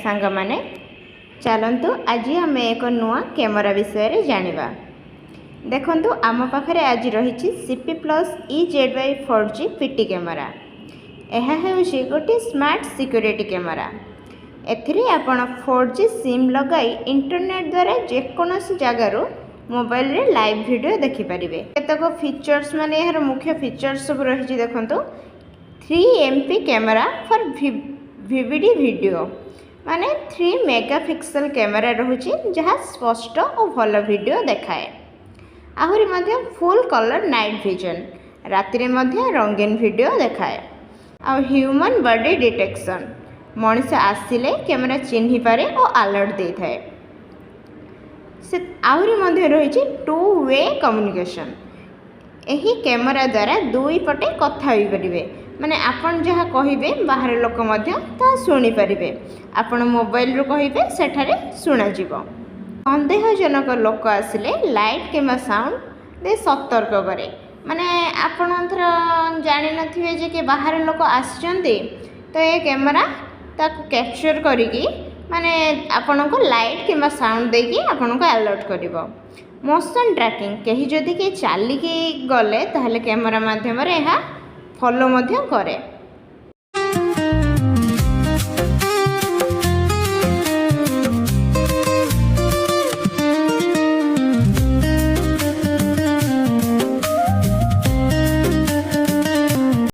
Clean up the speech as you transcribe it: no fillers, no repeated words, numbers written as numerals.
सांग माने चलतु आज आम एक नुआ कैमरा विषय जानिबा। देखंतु आम पाखरे आज रही CP+ EZ/4G PT कैमरा। यह है गोटे स्मार्ट सिक्योरिटी कैमरा। एथिरे आपण 4G सिम लगाई इंटरनेट द्वारा जेकोसी जगार मोबाइल रे लाइव वीडियो देखि परिबे। केतक फीचर्स माने यार मुख्य फीचर्स सब रही देखंतु 3MP camera for VVD video माने 3 मेगापिक्सल कैमरा रहुची जहाँ स्पष्ट और भल वीडियो देखाए। आहुरी मध्य फुल कलर नाइट विजन राति मध्य रंगीन वीडियो देखाए। आ ह्यूमन बॉडी डिटेक्शन मनीष आसिले कैमरा चिन्हि पारे और अलर्ट दे थाए। से आहुरी मध्य रही 2 वे कम्युनिकेशन। यही कैमरा द्वारा दुई पटे कथा होई परिबे माने आपण जहाँ कहिबे बाहर लोक मध्य ता सुनी परिबे। आपण मोबाइल रो कहिबे सेठारे सुना जिवो। संदेहजनक लोक आसिले लाइट किंबा साउंड दे सतर्क करे। माने आपण थर जानि नथिबे जे कि बाहर लोक आछंती तो ये कैमरा ताको कैप्चर करिकी माने आपण को लाइट किंबा साउंड देकी आपण को अलर्ट करिवो। मोशन ट्रैकिंग कहीं जदि के चालिकी गले ताहले कैमरा माध्यम रे एहा फॉलो मध्य करे।